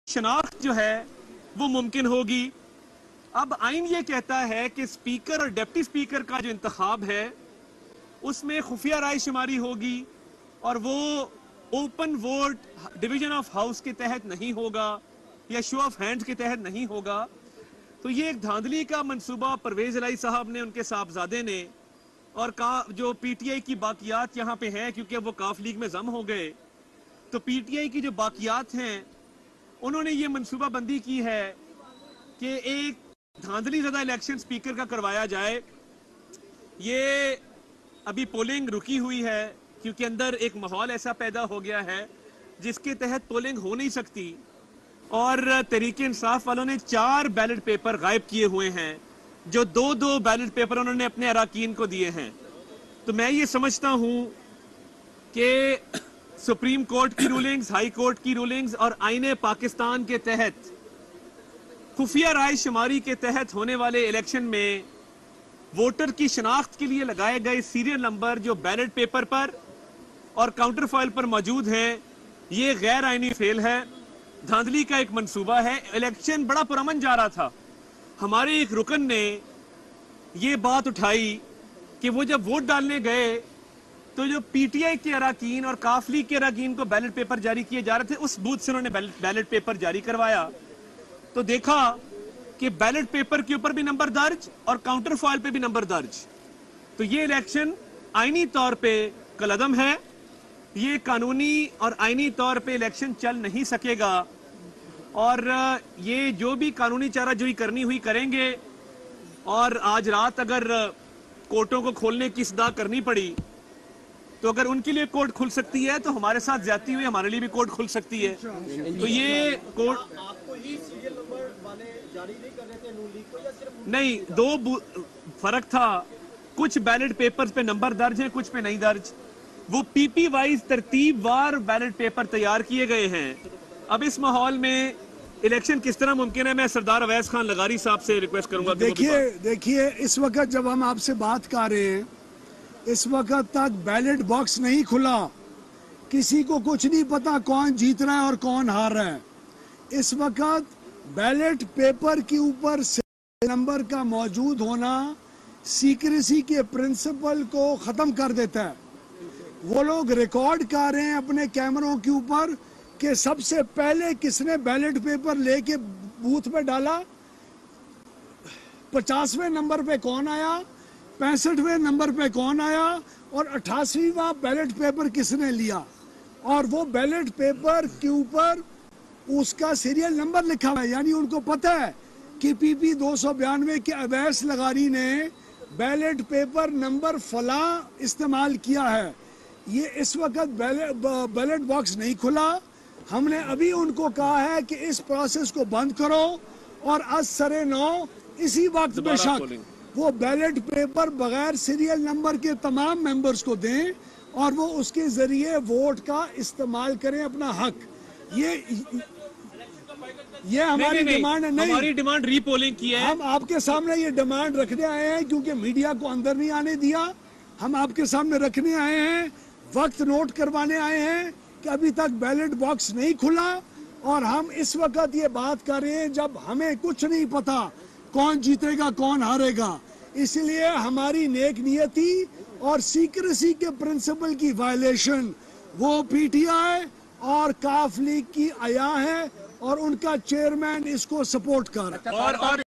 शनाख्त जो है वो मुमकिन होगी। अब आइन ये कहता है कि स्पीकर और डिप्टी स्पीकर का जो इंतखाब है उसमें खुफिया राय शुमारी होगी और वो open vote division of house के तहत नहीं होगा या शो ऑफ हैंड्स के तहत नहीं होगा। तो ये एक धांधली का मंसूबा परवेज इलाही साहब ने, उनके साहबजादे ने, और जो पीटीआई की बाकियात यहाँ पे है, क्योंकि अब वो काफ लीग में जम हो गए, तो पीटीआई की जो बाकियात हैं उन्होंने ये मंसूबा बंदी की है कि एक धांधली ज़्यादा इलेक्शन स्पीकर का करवाया जाए। ये अभी पोलिंग रुकी हुई है क्योंकि अंदर एक माहौल ऐसा पैदा हो गया है जिसके तहत पोलिंग हो नहीं सकती, और तहरीक इंसाफ वालों ने 4 बैलेट पेपर गायब किए हुए हैं, जो 2-2 बैलेट पेपर उन्होंने अपने अराकीन को दिए हैं। तो मैं ये समझता हूं कि सुप्रीम कोर्ट की रूलिंग्स, हाई कोर्ट की रूलिंग्स और आईने पाकिस्तान के तहत खुफिया राय शुमारी के तहत होने वाले इलेक्शन में वोटर की शनाख्त के लिए लगाए गए सीरियल नंबर जो बैलेट पेपर पर और काउंटर फॉइल पर मौजूद हैं, ये गैर आईनी फेल है, धांधली का एक मंसूबा है। इलेक्शन बड़ा पुरअमन जा रहा था। हमारे एक रुकन ने ये बात उठाई कि वो जब वोट डालने गए तो जो पीटीआई के अराकीन और काफ लीग के अराकीन को बैलेट पेपर जारी किए जा रहे थे, उस बूथ से उन्होंने बैलेट पेपर जारी करवाया, तो देखा कि बैलेट पेपर के ऊपर भी नंबर दर्ज और काउंटर फॉइल पे भी नंबर दर्ज। तो ये इलेक्शन आईनी तौर पे कलअदम है, ये कानूनी और आईनी तौर पे इलेक्शन चल नहीं सकेगा, और ये जो भी कानूनी चाराजोई करनी हुई करेंगे, और आज रात अगर कोर्टों को खोलने की सदा करनी पड़ी तो अगर उनके लिए कोर्ट खुल सकती है तो हमारे साथ ज्यादती हुई हमारे लिए भी कोर्ट खुल सकती है। तो ये कोर्ट आपको ही सीरियल नंबर वाले जारी नहीं कर रहे थे नून लीग को, या सिर्फ नहीं, 2 फर्क था। कुछ बैलेट पेपर्स पे नंबर दर्ज है, कुछ पे नहीं दर्ज। वो पीपी वाइज तरतीब वार बैलेट पेपर तैयार किए गए हैं। अब इस माहौल में इलेक्शन किस तरह मुमकिन है, मैं सरदार अवैस खान लगारी साहब से रिक्वेस्ट करूंगा। देखिए इस वक्त जब हम आपसे बात कर रहे हैं, इस वक्त तक बैलेट बॉक्स नहीं खुला, किसी को कुछ नहीं पता कौन जीत रहा है और कौन हार रहा है। इस वक्त बैलेट पेपर के ऊपर नंबर का मौजूद होना सीक्रेसी के प्रिंसिपल को खत्म कर देता है। वो लोग रिकॉर्ड कर रहे हैं अपने कैमरों के ऊपर कि सबसे पहले किसने बैलेट पेपर लेके बूथ में डाला, 50वें नंबर पे कौन आया, 65वें नंबर पे कौन आया, और 88वां बैलेट पेपर किसने लिया। और वो बैलेट पेपर के ऊपर उसका सीरियल नंबर लिखा हुआ है, यानी उनको पता है कि पीपी 292 के अवैस लगारी ने बैलेट पेपर नंबर फला इस्तेमाल किया है। ये इस वक्त बैलेट बॉक्स नहीं खुला। हमने अभी उनको कहा है कि इस प्रोसेस को बंद करो और आज सरे 9 इसी वक्त बेशक वो बैलेट पेपर बगैर सीरियल नंबर के तमाम मेंबर्स को दें और वो उसके जरिए वोट का इस्तेमाल करें, अपना हक। ये हमारी डिमांड है। नहीं, हमारी डिमांड रीपोलिंग की है। हम आपके सामने ये डिमांड रखने आए हैं क्योंकि मीडिया को अंदर नहीं आने दिया। हम आपके सामने रखने आए हैं, वक्त नोट करवाने आए हैं कि अभी तक बैलेट बॉक्स नहीं खुला, और हम इस वक्त ये बात कर रहे हैं जब हमें कुछ नहीं पता कौन जीतेगा कौन हारेगा। इसलिए हमारी नेक नियति और सीक्रेसी के प्रिंसिपल की वायलेशन वो पीटीआई और काफ लीग की आया है, और उनका चेयरमैन इसको सपोर्ट कर।